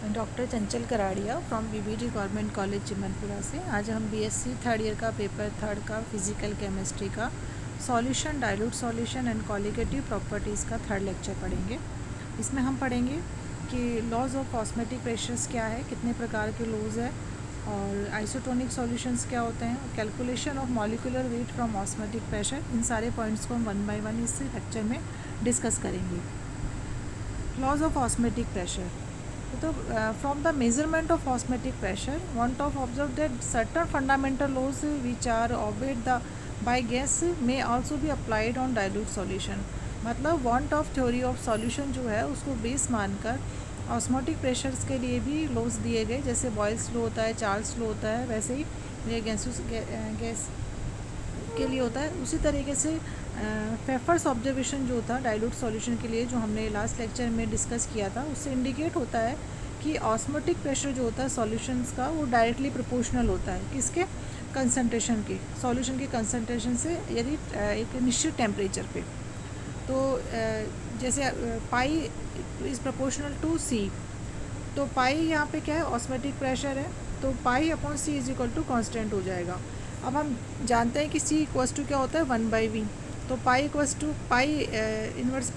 Doctor Chanchal Karadiya from BBD government college Chimanpura से। आज हम बीएससी थर्ड ईयर का पेपर थर्ड का फिजिकल केमिस्ट्री का solution, dilute solution and colligative properties का थर्ड लेक्चर पढ़ेंगे। इसमें हम पढ़ेंगे कि लॉज ऑफ ऑस्मेटिक प्रेशर्स क्या है, कितने प्रकार के लॉज है, और आइसोटोनिक सॉल्यूशंस क्या होते हैं, calculation of molecular weight from osmotic pressure. इन सारे पॉइंट्स को हम वन बाय वन इस लेक्चर में डिस्कस करेंगे। लॉज ऑफ ऑस्मेटिक प्रेशर, तो from the measurement of osmotic pressure, want to observe that certain fundamental laws which are obeyed by gas may also be applied on dilute solution। मतलब want of theory of solution जो है उसको base मानकर osmotic pressures के लिए भी laws दिए गए। जैसे बॉयल्स लॉ होता है, चार्ल्स लॉ होता है, वैसे ही ये गैस के लिए होता है। उसी तरीके से फेफर्स ऑब्जर्वेशन जो था डाइल्यूट सॉल्यूशन के लिए, जो हमने लास्ट लेक्चर में डिस्कस किया था, उससे इंडिकेट होता है कि ऑस्मोटिक प्रेशर जो होता है सॉल्यूशंस का वो डायरेक्टली प्रोपोर्शनल होता है किसके, कंसंट्रेशन के, सॉल्यूशन के कंसंट्रेशन से, यदि एक निश्चित टेम्परेचर पे। तो जैसे पाई इज़ प्रोपोर्शनल टू सी, तो पाई यहाँ पे क्या है, ऑस्मोटिक प्रेशर है, तो pi upon C is equal to constant हो जाएगा। अब हम जानते हैं कि सी इक्वल्स टू क्या होता है, 1/v। तो pi equals to pi inverse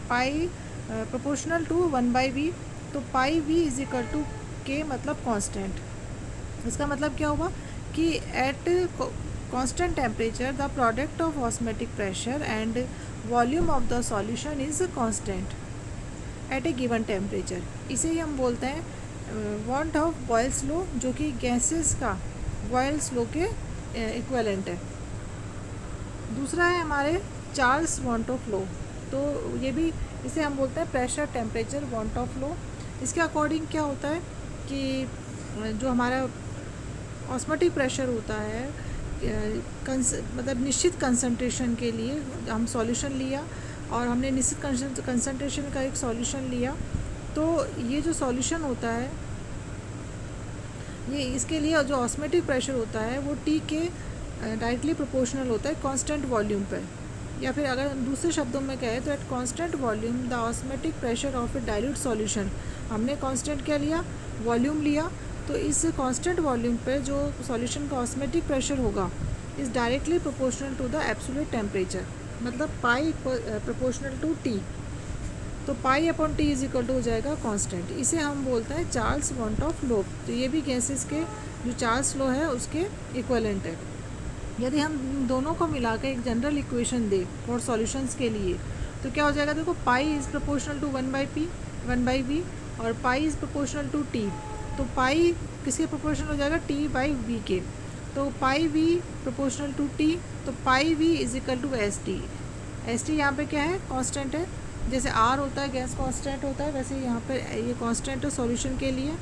pi proportional to 1/v, तो pi v is equal to K, मतलब कांस्टेंट। इसका मतलब क्या हुआ कि at constant temperature the product of osmotic pressure and volume of the solution is constant at a given temperature. इसे ही हम बोलते हैं वांट ऑफ बॉयल्स लॉ, जो कि गैसेस का बॉयल्स लॉ के इक्विवेलेंट है। दूसरा है हमारे चार्ल्स वांट ऑफ लॉ, तो ये भी इसे हम बोलते हैं pressure temperature want of law. इसके अकॉर्डिंग क्या होता है कि जो हमारा ऑस्मोटिक प्रेशर होता है मतलब निश्चित कंसंट्रेशन के लिए हम सॉल्यूशन लिया, और हमने निश्चित कंसंट्रेशन का एक सॉल्यूशन लिया, तो ये जो सॉल्यूशन होता है ये, इसके लिए जो ऑस्मेटिक प्रेशर होता है वो टी के डायरेक्टली प्रोपोर्शनल होता है कांस्टेंट वॉल्यूम पर। या फिर अगर दूसरे शब्दों में कहें तो at constant volume the osmotic pressure of A dilute solution, हमने कांस्टेंट क्या लिया, वॉल्यूम लिया, तो इस कांस्टेंट वॉल्यूम पर जो सॉल्यूशन का ऑस्मेटिक प्रेशर होगा is directly proportional to the absolute temperature, मतलब पाई प्रोपोर्शनल टू टी, तो pi upon T is equal to हो जाएगा कांस्टेंट। इसे हम बोलते हैं चार्ल्स वांट ऑफ लॉ। तो ये भी गैसेस के जो चार्ल्स लॉ है उसके इक्विवेलेंट है। यदि हम दोनों को मिला के एक जनरल इक्वेशन दें फॉर सॉल्यूशंस के लिए, तो क्या हो जाएगा, देखो पाई इज़ प्रोपोर्शनल टू 1/v और पाई इज़ प्रोपोर्शनल टू टी, तो पाई किसके प्रोपोर्शनल हो जाएगा, टी बाई वी के, तो pi V proportional to T, तो pi V is equal to S T. S T यहाँ पर क्या है, कॉन्स्टेंट है। जैसे आर होता है गैस कांस्टेंट होता है, वैसे यहाँ पर ये कांस्टेंट है सॉल्यूशन के लिए।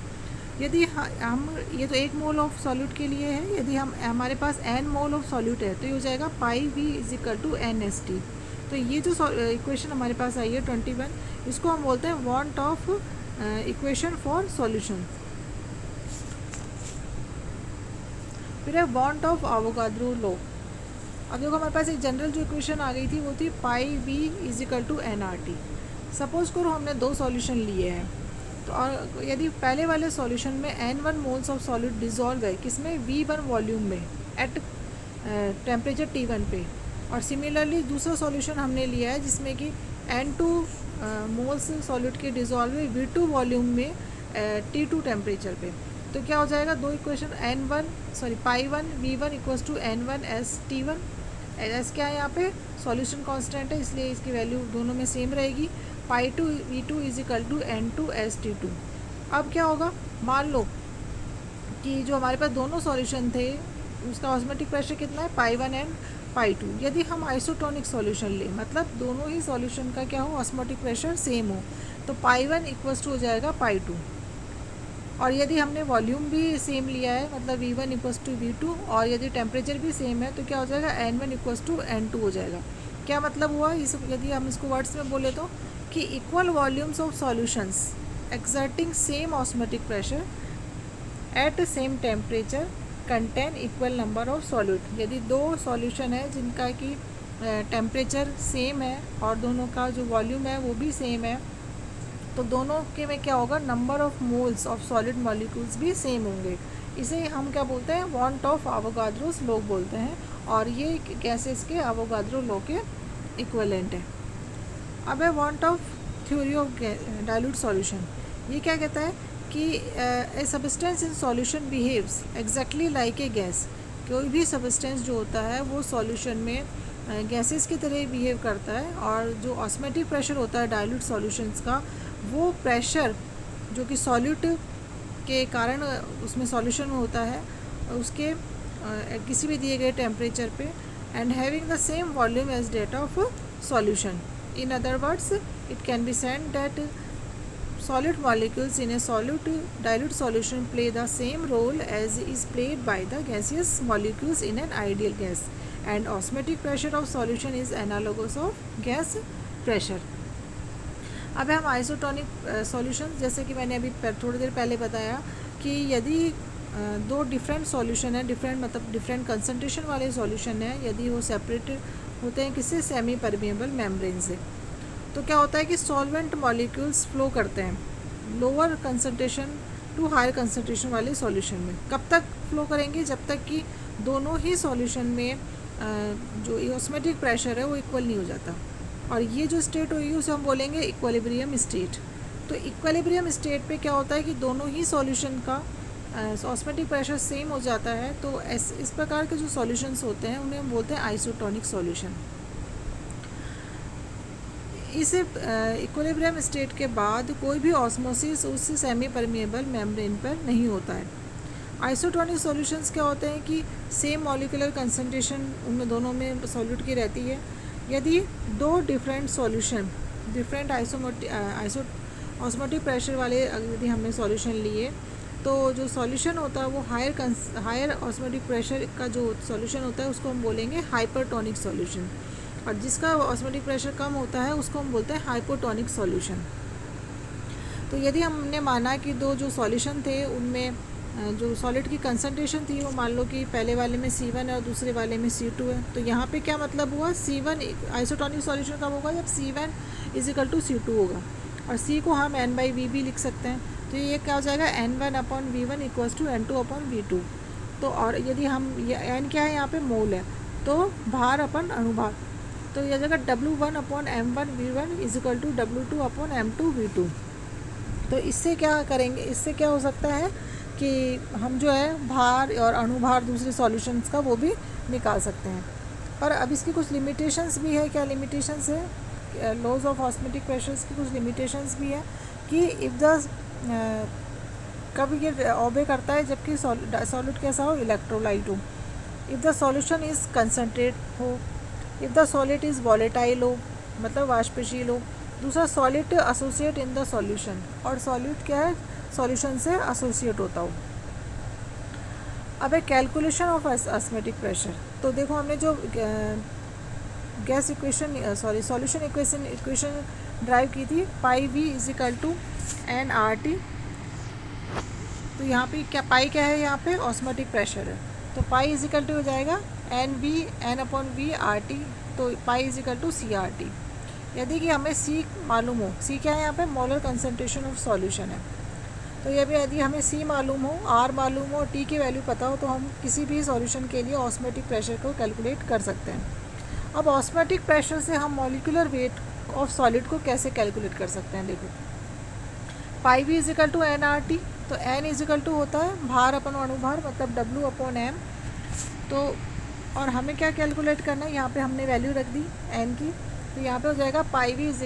यदि हम ये तो 1 मोल ऑफ सॉल्यूट के लिए है, यदि हम हमारे पास n मोल ऑफ सॉल्यूट है तो ये हो जाएगा pi V is equal to n S T. तो ये जो इक्वेशन हमारे पास आई है 21, इसको हम बोलते हैं want of equation for solution. फिर है वांट ऑफ एवोगाड्रो लॉ। अब देखो हमारे पास एक जनरल जो इक्वेशन आ गई थी वो थी pi V is equal to n R T. Suppose करो हमने 2 सॉल्यूशन लिए हैं, तो और यदि पहले वाले सॉल्यूशन में n1 moles of solute dissolve है किसमें, v1 वॉल्यूम में एट टेम्परेचर T1 पे, और सिमिलरली दूसरा सॉल्यूशन हमने लिया है जिसमें कि n2 मोल्स सॉल्यूट के डिजॉल्व है v2 वॉल्यूम में T2 टेम्परेचर पे। तो क्या हो जाएगा, दो equation pi one v1 equals to n1 S T1। S क्या है यहाँ पे, सॉल्यूशन कांस्टेंट है, इसलिए इसकी वैल्यू दोनों में सेम रहेगी। Pi two v2 is equal to n2 S T2। अब क्या होगा, मान लो कि जो हमारे पास दोनों सॉल्यूशन थे उसका ऑस्मेटिक प्रेशर कितना है, पाई 1 एंड पाई 2। यदि हम आइसोटोनिक सॉल्यूशन लें, मतलब दोनों ही सॉल्यूशन का क्या हो, ऑस्मेटिक प्रेशर सेम हो, तो पाई 1 इक्वल्स टू हो जाएगा पाई 2। और यदि हमने वॉल्यूम भी सेम लिया है, मतलब v1 इक्वल्स टू v2, और यदि टेम्परेचर भी सेम है, तो क्या हो जाएगा, n1 इक्वल्स टू n2 हो जाएगा। क्या मतलब हुआ इस, यदि हम इसको वर्ड्स में बोले तो, कि equal volumes of solutions exerting same osmotic pressure at same temperature contain equal number of solute. यदि 2 सॉल्यूशन है जिनका कि टेम्परेचर सेम है और दोनों का जो वॉल्यूम है वो भी सेम है, तो दोनों के में क्या होगा, number of moles of solid molecules भी सेम होंगे। इसे हम क्या बोलते हैं, वांट ऑफ एवोगाड्रोस लॉ बोलते हैं, और ये गैसेस के एवोगाड्रो लॉ के इक्विवेलेंट है। अब है want of theory of dilute solution. ये क्या कहता है कि a substance in solution behaves exactly like a gas. कोई भी सब्सटेंस जो होता है वो सॉल्यूशन में गैसेस की तरह बिहेव करता है, और जो ऑस्मेटिक प्रेशर होता है डाइल्यूट सॉल्यूशंस का, वो प्रेशर जो कि सॉल्यूट के कारण उसमें सॉल्यूशन होता है उसके किसी भी दिए गए टेम्परेचर पे, and having the same volume as that of solution. In other words, it can be said that solid molecules in a dilute solution play the same role as is played by the gaseous molecules in an ideal gas, and osmotic pressure of solution is analogous of gas pressure. अब हम isotonic solution, जैसे कि मैंने अभी थोड़ी देर पहले बताया कि यदि दो डिफरेंट सॉल्यूशन है, डिफरेंट कंसनट्रेशन वाले सॉल्यूशन है, यदि वो सेपरेटेड होते हैं किसी सेमी परमिएबल मेम्ब्रेन से, तो क्या होता है कि सॉल्वेंट मॉलिक्यूल्स फ्लो करते हैं lower concentration to higher concentration वाले सॉल्यूशन में। कब तक फ्लो करेंगे, जब तक कि दोनों ही सॉल्यूशन में जो ऑस्मेटिक प्रेशर है वो इक्वल नहीं हो जाता, और ये जो स्टेट होगी उसे हम बोलेंगे इक्विलिब्रियम स्टेट। तो इक्विलिब्रियम स्टेट पे क्या होता है कि दोनों ही सॉल्यूशन का ऑस्मेटिक प्रेशर सेम हो जाता है। तो इस प्रकार के जो सॉल्यूशंस होते हैं उन्हें हम बोलते हैं आइसोटोनिक सॉल्यूशन। इस इक्विलिब्रियम स्टेट के बाद कोई भी ऑस्मोसिस उस सेमी परमिएबल मेम्ब्रेन पर नहीं होता है। आइसोटोनिक सॉल्यूशंस क्या होते हैं कि सेम मॉलिक्यूलर कंसंट्रेशन उनमें दोनों में सॉल्यूट की रहती है। यदि दो different solution different osmotic pressure वाले यदि हमने सॉल्यूशन लिए, तो जो सॉल्यूशन होता है वो हायर ऑस्मोटिक प्रेशर का जो सॉल्यूशन होता है उसको हम बोलेंगे हाइपरटोनिक सॉल्यूशन, और जिसका ऑस्मोटिक प्रेशर कम होता है उसको हम बोलते हैं हाइपोटोनिक सॉल्यूशन। तो यदि हमने माना कि दो जो सॉल्यूशन थे उनमें जो सॉलिड की कंसंट्रेशन थी वो मान लो कि पहले वाले में C1 है और दूसरे वाले में C2 है, तो यहाँ पे क्या मतलब हुआ, C1 आइसोटोनिक सॉल्यूशन कब होगा, जब C1 = C2 होगा, और C को हम N/V भी लिख सकते हैं। तो ये क्या हो जाएगा, N1/V1 = N2/V2। तो और यदि हम N क्या है यहाँ पे, मोल है, तो भार अपन अणुभार, तो यह जगह W1/M1V1 = W2/M2V2। तो इससे क्या करेंगे, इससे क्या हो सकता है कि हम जो है भार और अणुभार दूसरे सॉल्यूशंस का वो भी निकाल सकते हैं। पर अब इसकी कुछ लिमिटेशंस भी है। क्या लिमिटेशंस है, लॉज ऑफ ऑस्मेटिक प्रेशर्स की कुछ लिमिटेशंस भी है कि इफ़ द कब ये ऑबे करता है जबकि सॉलिड कैसा हो, इलेक्ट्रोलाइट हो, if the solution is concentrate हो, if the solid is volatile हो, मतलब वाष्पशील हो। दूसरा, solid associate in the solution, और सॉलिड क्या है, सॉल्यूशन से एसोसिएट होता हो। अब है कैलकुलेशन ऑफ ऑस्मेटिक प्रेशर। तो देखो हमने जो gas equation solution equation drive की थी, πV = nRT। तो यहाँ पे क्या पाई क्या है, यहाँ पे ऑस्मेटिक प्रेशर है, तो पाई = हो जाएगा N/V/RT। तो पाई = CRT। यदि कि हमें C मालूम हो, C क्या है यहाँ पे, मोलर कंसंट्रेशन ऑफ सॉल्यूशन है, तो ये भी यदि हमें C मालूम हो, R मालूम हो, T की वैल्यू पता हो, तो हम किसी भी सॉल्यूशन के लिए ऑस्मेटिक प्रेशर को कैलकुलेट कर सकते हैं। अब ऑस्मेटिक प्रेशर से हम मॉलिक्यूलर वेट ऑफ सॉलिड को कैसे कैलकुलेट कर सकते हैं, देखो πV = nRT। तो N = होता है भार अपन अणुभार, मतलब W/M। तो और हमें क्या कैलकुलेट करना है, यहाँ पे हमने वैल्यू रख दी N की, तो यहाँ पे हो जाएगा πV =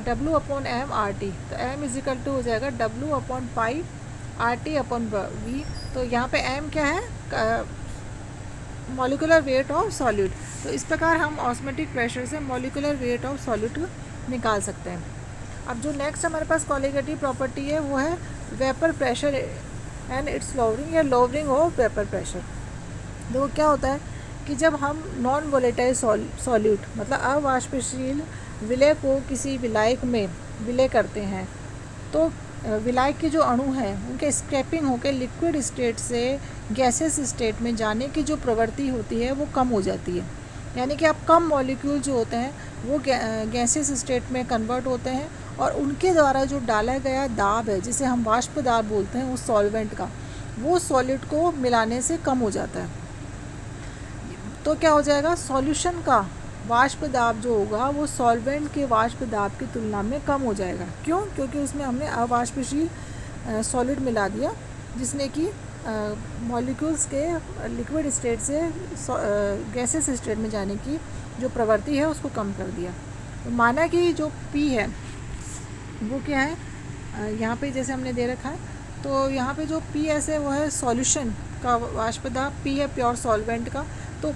W/M/RT। तो M = हो जाएगा W/π RT/V। तो यहाँ पे M क्या है, मॉलिक्यूलर वेट ऑफ सॉलिड। तो इस प्रकार हम ऑस्मेटिक प्रेशर से मॉलिक्यूलर वेट ऑफ सॉलिड निकाल सकते हैं। अब जो नेक्स्ट हमारे पास कॉलिगेटिव प्रॉपर्टी है वो है vapour pressure and it's lowering या लोअरिंग ऑफ वेपर प्रेशर। देखो क्या होता है कि जब हम नॉन वोलेटाइल सॉल्यूट मतलब अवाष्पशील विलय को किसी विलायक में विलय करते हैं, तो विलायक के जो अणु हैं उनके स्क्रैपिंग होकर लिक्विड स्टेट से गैसेस स्टेट में जाने की जो प्रवृत्ति होती है वो कम हो जाती है। यानी कि अब कम मॉलिक्यूल जो होते हैं वो गैसेस स्टेट में कन्वर्ट होते हैं और उनके द्वारा जो डाला गया दाब है, जिसे हम वाष्प दाब बोलते हैं उस सॉल्वेंट का, वो सॉलिड को मिलाने से कम हो जाता है। तो क्या हो जाएगा, सॉल्यूशन का वाष्प दाब जो होगा वो सॉल्वेंट के वाष्प दाब की तुलना में कम हो जाएगा। क्यों? क्योंकि उसमें हमने अवाष्पशील सॉलिड मिला दिया, जिसने कि मॉलिक्यूल्स के लिक्विड स्टेट से गैसेस स्टेट में जाने की जो प्रवृत्ति है उसको कम कर दिया। तो माना कि जो P है वो क्या है, यहाँ पे जैसे हमने दे रखा है, तो यहाँ पे जो PS है वो है सॉल्यूशन का वाष्प दाब, P है प्योर सॉल्वेंट का। तो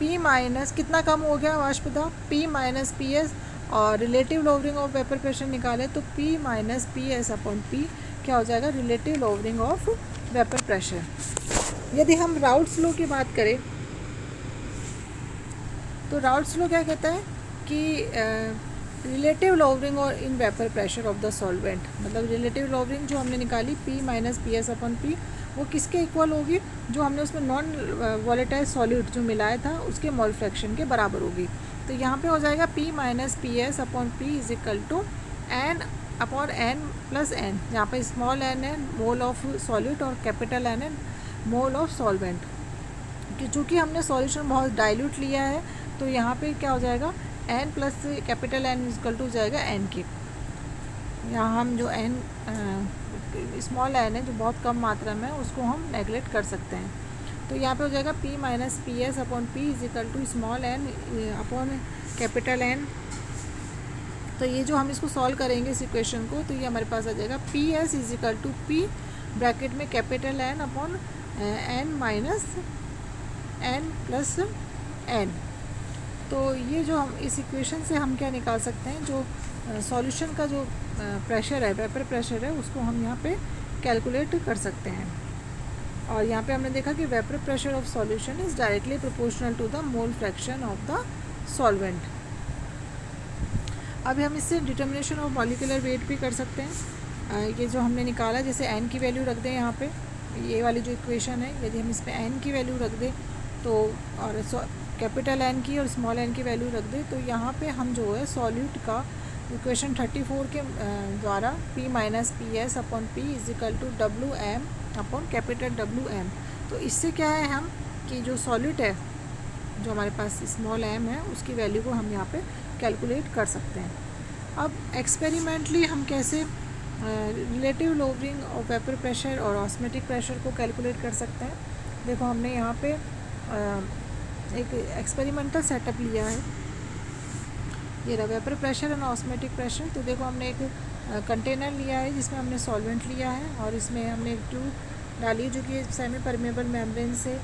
P माइनस कितना कम हो गया वाष्प दाब, P माइनस PS, और relative lowering of vapour pressure निकाले तो P minus PS upon P क्या हो जाएगा, relative lowering of vapour pressure. यदि हम राउट्स लॉ की बात करें तो राउट्स लॉ क्या कहता है कि रिलेटिव लोवरिंग और इन vapour pressure of the solvent, मतलब रिलेटिव लोवरिंग जो हमने निकाली P minus PS upon P, वो किसके इक्वल होगी, जो हमने उसमें नॉन वॉलेटाइल सॉल्यूट जो मिलाया था उसके मोल फ्रैक्शन के बराबर होगी। तो यहाँ पे हो जाएगा P minus PS upon P is equal to N upon N plus N, जहाँ पे स्मॉल n है मोल ऑफ सॉल्यूट और कैपिटल N है मोल ऑफ सॉल्वेंट। चूँकि हमने सॉल्यूशन बहुत डाइल्यूट लिया है तो यहाँ पे क्या हो जाएगा, n plus capital N equal to हो जाएगा n के। यहाँ हम जो n स्मॉल n है जो बहुत कम मात्रा में है उसको हम नेगलेक्ट कर सकते हैं। तो यहाँ पे हो जाएगा P minus PS upon P is equal to small n upon capital N। तो ये जो हम इसको सॉल्व करेंगे इस इक्वेशन को, तो ये हमारे पास आ जाएगा PS is equal to P bracket में capital N upon N minus N plus N। तो ये जो हम इस इक्वेशन से हम क्या निकाल सकते हैं, जो सॉल्यूशन का जो प्रेशर है, वेपर प्रेशर है, उसको हम यहाँ पे कैलकुलेट कर सकते हैं। और यहाँ पे हमने देखा कि vapour pressure of solution is directly proportional to the mole fraction of the solvent. अभी हम इससे डिटर्मिनेशन ऑफ मॉलिक्यूलर वेट भी कर सकते हैं। ये जो हमने निकाला, जैसे n की वैल्यू रख दें यहाँ पे, ये वाली जो इक्वेशन है, यदि हम इस पर n की वैल्यू रख दें तो, और कैपिटल N की और स्मॉल n की वैल्यू रख दें, तो यहाँ पे हम जो है सॉल्यूट का इक्वेशन 34 के द्वारा P minus PS upon P is equal to WM upon capital WM। तो इससे क्या है हम कि जो सॉल्यूट है जो हमारे पास स्मॉल m है उसकी वैल्यू को हम यहाँ पे कैलकुलेट कर सकते हैं। अब एक्सपेरिमेंटली हम कैसे relative lowering of vapour pressure और ऑस्मेटिक प्रेशर को कैलकुलेट कर सकते हैं। देखो हमने यहाँ पे एक एक्सपेरिमेंटल सेटअप लिया है, ये रहा vapour pressure and osmotic pressure. तो देखो हमने एक कंटेनर लिया है जिसमें हमने सॉल्वेंट लिया है और इसमें हमने एक ट्यूब डाली है जो कि सेमी परमेबल मेम्ब्रेन से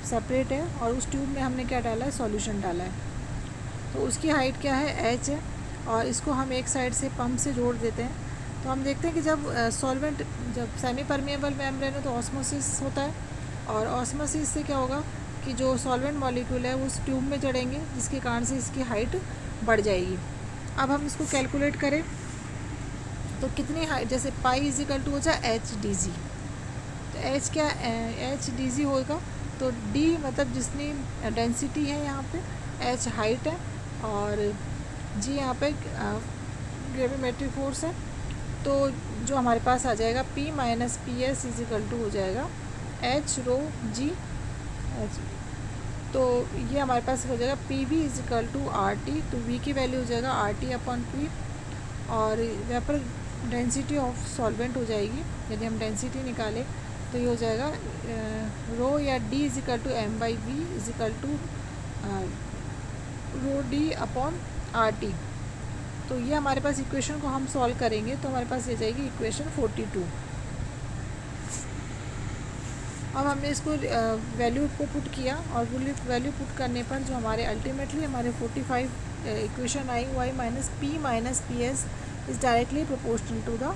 सेपरेट है, और उस ट्यूब में हमने क्या डाला है, सॉल्यूशन डाला है। तो उसकी हाइट क्या है, h है, और इसको हम एक साइड से पंप से जोड़ देते हैं। तो हम देखते हैं कि जब सॉल्वेंट जब सेमी परमेबल मेम्ब्रेन है तो ऑस्मोसिस होता है, और ऑस्मोसिस से क्या होगा कि जो सॉल्वेंट मॉलिक्यूल है वो उस ट्यूब में चढ़ेंगे, जिसके कारण से इसकी हाइट बढ़ जाएगी। अब हम इसको कैलकुलेट करें तो कितनी हाइट, जैसे पाई इज इक्वल टू हो जाए HdG। तो H क्या, HdG होगा, तो D मतलब जितनी डेंसिटी है यहाँ पे, H हाइट है और G यहाँ पे ग्रेविमेट्रिक फोर्स है। तो जो हमारे पास आ जाएगा P minus PS is equal to हो जाएगा H रो G। तो ये हमारे पास हो जाएगा PV is equal to RT। तो V की वैल्यू हो जाएगा RT अपॉन P, और वेपर डेंसिटी ऑफ सॉल्वेंट हो जाएगी। यदि हम डेंसिटी निकालें तो ये हो जाएगा रो या D is equal to M/V is equal to rho D upon RT। तो ये हमारे पास इक्वेशन को हम सॉल्व करेंगे तो हमारे पास ये जाएगी इक्वेशन 42। अब हमने इसको वैल्यू को पुट किया, और वैल्यू पुट करने पर जो हमारे अल्टीमेटली हमारे 45 इक्वेशन आई, y minus P minus PS is directly proportional to the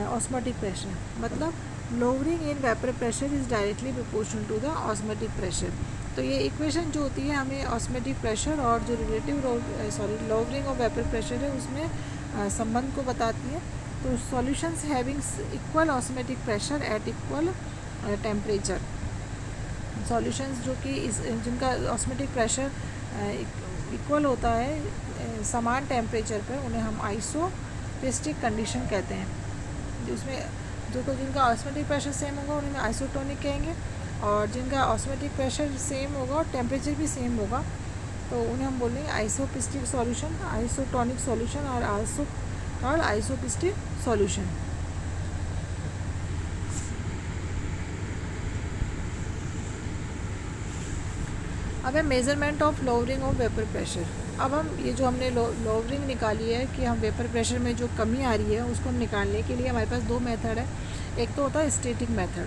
osmotic pressure. मतलब lowering in vapour pressure is directly proportional to the osmotic pressure. तो ये इक्वेशन जो होती है हमें ऑस्मोटिक प्रेशर और जो relative lowering of vapour pressure है उसमें संबंध को बताती है। तो solutions having equal osmotic pressure at equal temperature, solutions जो कि जिनका ऑस्मेटिक प्रेशर इक्वल होता है समान टेम्परेचर पर, उन्हें हम आइसो आइसोपिस्टिक कंडीशन कहते हैं, जिसमें जो जिनका ऑस्मोटिक प्रेशर सेम होगा उन्हें आइसोटोनिक कहेंगे, और जिनका ऑस्मोटिक प्रेशर सेम होगा और टेम्परेचर भी सेम होगा तो उन्हें हम बोलेंगे आइसोपिस्टिक सॉल्यूशन, आइसोटोनिक सॉल्यूशन और आइसोपिस्टिक सॉल्यूशन। अब है measurement of lowering of vapour pressure. अब हम ये जो हमने लोअरिंग निकाली है कि हम वेपर प्रेशर में जो कमी आ रही है उसको हम निकालने के लिए हमारे पास दो मेथड है। एक तो होता है स्टैटिक मेथड।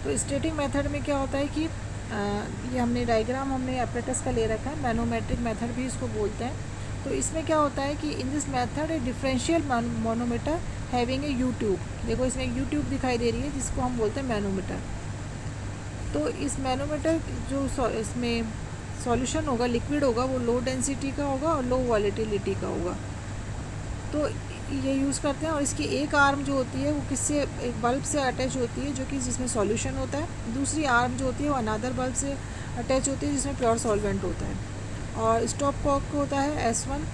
तो स्टैटिक मेथड में क्या होता है कि ये हमने डायग्राम हमने एपरेटस का ले रखा है, मैनोमेट्रिक मेथड भी इसको बोलते हैं। तो इसमें क्या होता है कि in this method A differential manometer having a you tube, देखो इसमें एक यू ट्यूब दिखाई दे रही है जिसको हम बोलते हैं मैनोमीटर। तो इस मैनोमीटर जो इसमें सॉल्यूशन होगा, लिक्विड होगा, वो लो डेंसिटी का होगा और लो वॉलेटिलिटी का होगा। तो ये यूज़ करते हैं, और इसकी एक आर्म जो होती है वो किससे, एक बल्ब से अटैच होती है जो कि जिसमें सॉल्यूशन होता है। दूसरी आर्म जो होती है वो अनदर बल्ब से अटैच होती है जिसमें प्योर सॉल्वेंट होता है। और स्टॉप कॉक होता है S1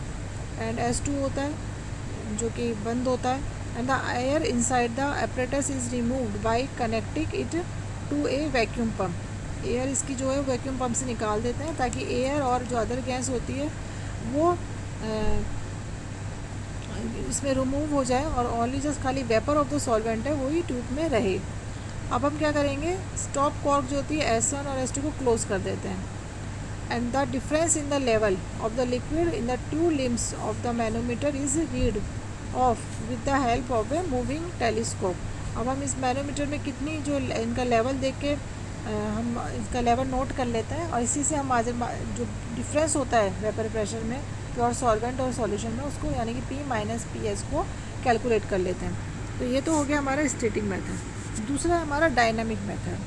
एंड S2 होता है जो कि बंद होता है। And the air inside the apparatus is removed by connecting it to a vacuum pump. Air इसकी जो है वैक्यूम पम्प से निकाल देते हैं ताकि एयर और जो अदर गैस होती है वो इसमें रिमूव हो जाए और ओनली जस्ट खाली वेपर ऑफ द सॉल्वेंट है वही ट्यूब में रहे। अब हम क्या करेंगे, स्टॉप कॉर्क जो होती है S1 और S2 को क्लोज कर देते हैं। And the difference in the level of the liquid in the two limbs of the manometer is read of with the help of a moving telescope. अब हम इस मैनोमीटर में कितनी जो इनका लेवल देख के हम इसका लेवल नोट कर लेते हैं, और इसी से हम जो डिफरेंस होता है वेपर प्रेशर में प्योर सॉल्वेंट और सॉल्यूशन में उसको यानी कि P माइनस PS को कैलकुलेट कर लेते हैं। तो ये तो हो गया हमारा स्टैटिक मेथड। दूसरा है हमारा डायनामिक मेथड,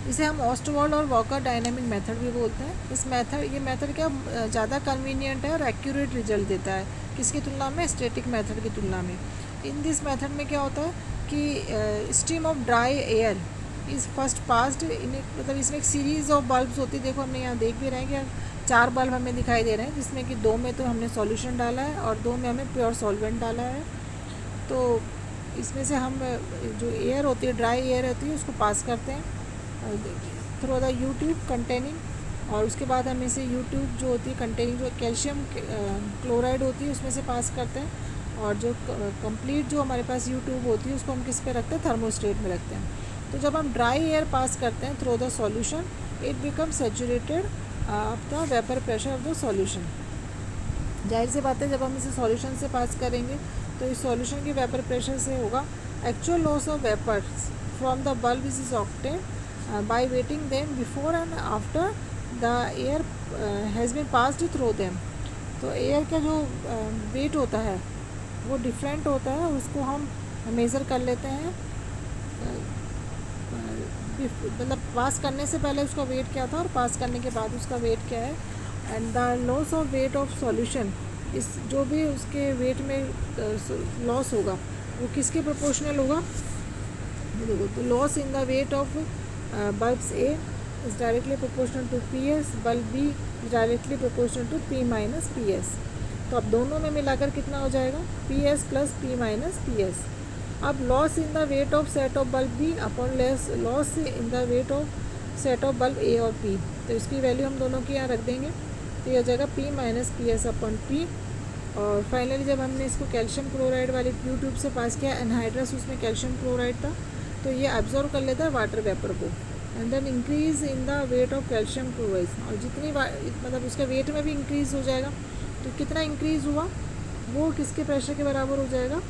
इसे हम ऑस्टवाल्ड और वॉकर डायनामिक मेथड भी बोलते हैं। ये मेथड क्या ज़्यादा कन्वीनियंट है और एक्यूरेट रिजल्ट देता है किसकी तुलना में, स्टैटिक मेथड की तुलना में। इन दिस मेथड में क्या होता है कि stream of dry air is first passed in, मतलब इसमें एक सीरीज़ ऑफ बल्ब्स होती है। देखो हमने यहाँ देख भी रहे हैं कि 4 बल्ब हमें दिखाई दे रहे हैं जिसमें कि 2 में तो हमने सॉल्यूशन डाला है और 2 में हमें प्योर सॉल्वेंट डाला है। तो इसमें से हम जो एयर होती है, ड्राई एयर होती है, उसको पास करते हैं through the you tube containing, और उसके बाद हम इसे यू ट्यूब जो होती है कंटेनिंग जो कैल्शियम क्लोराइड होती है उसमें से पास करते हैं। और जो कंप्लीट जो हमारे पास यू ट्यूब होती है उसको हम किस पे रखते हैं, थर्मोस्टेट में रखते हैं। तो जब हम ड्राई एयर पास करते हैं through the solution it become saturated of the vapour pressure of the solution. जाहिर सी बात है जब हम इसे सॉल्यूशन से पास करेंगे तो इस सॉल्यूशन की वेपर प्रेशर से होगा actual loss of vapours from the bulb is obtained by weighing them before and after the air has been passed through them. तो एयर का जो वेट होता है वो डिफरेंट होता है, उसको हम मेज़र कर लेते हैं, मतलब पास करने से पहले उसका वेट क्या था और पास करने के बाद उसका वेट क्या है। And the loss of weight of solution, इस जो भी उसके वेट में लॉस होगा वो किसके प्रोपोर्शनल होगा, देखो तो loss in the weight of bulbs A is directly proportional to PS, bulb B is directly proportional to P minus PS। तो अब दोनों में मिलाकर कितना हो जाएगा, PS plus P minus PS। अब loss in the weight of set of bulb B upon loss in the weight of set of bulb A और P। तो इसकी वैल्यू हम दोनों की यहाँ रख देंगे, तो ये हो जाएगा P minus PS upon P। और फाइनली जब हमने इसको कैल्शियम क्लोराइड वाली क्यू ट्यूब से पास किया, एनहाइड्रस उसमें कैल्शियम क्लोराइड था, तो ये एब्जॉर्व कर लेता है वाटर वेपर को। And then increase in the weight of calcium chloride, और जितनी मतलब उसका वेट में भी इंक्रीज़ हो जाएगा। तो कितना इंक्रीज़ हुआ वो किसके प्रेशर के बराबर हो जाएगा,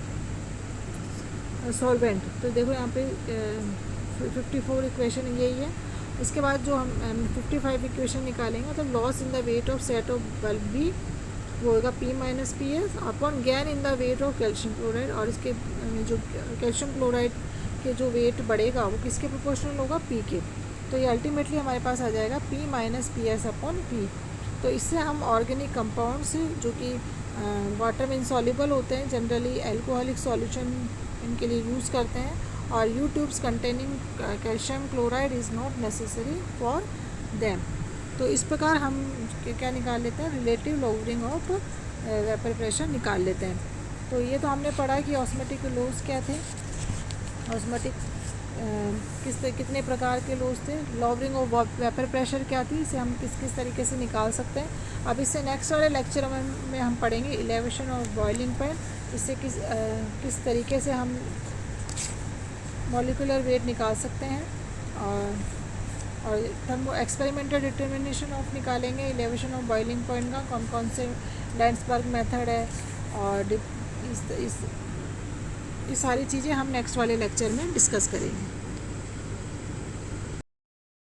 सॉल्वेंट। तो देखो यहाँ पे 54 इक्वेशन यही है। इसके बाद जो हम 55 इक्वेशन निकालेंगे तो loss in the weight of set of bulb B वो होगा P minus PS upon gain in the weight of calcium chloride, और इसके जो कैल्शियम क्लोराइड के जो वेट बढ़ेगा वो किसके प्रोपोर्शनल होगा, P के। तो ये अल्टीमेटली हमारे पास आ जाएगा P minus PS upon P। तो इससे हम ऑर्गेनिक कंपाउंड्स जो कि वाटर में इंसॉल्युबल होते हैं, जनरली एल्कोहलिक सॉल्यूशन इनके लिए यूज़ करते हैं, और you tubes containing calcium chloride is not necessary for them. तो इस प्रकार हम क्या निकाल लेते हैं, relative lowering of vapour pressure निकाल लेते हैं। तो ये तो हमने पढ़ा कि ऑस्मोटिक लॉज क्या थे, ऑस्मोटिक कितने प्रकार के लॉज थे। लॉवरिंग ऑफ वेपर प्रेशर क्या थी, इसे हम किस तरीके से निकाल सकते हैं। अब इससे नेक्स्ट वाले लेक्चर में हम पढ़ेंगे एलिवेशन ऑफ बॉइलिंग पॉइंट, इससे किस तरीके से हम मॉलिक्यूलर वेट निकाल सकते हैं। और थर्मो एक्सपेरिमेंटल डिटर्मिनेशन ऑफ निकालेंगे एलिवेशन ऑफ बॉइलिंग पॉइंट का, कौन कौन से लैंड्सबर्ग मेथड है, और ये सारी चीज़ें हम नेक्स्ट वाले लेक्चर में डिस्कस करेंगे।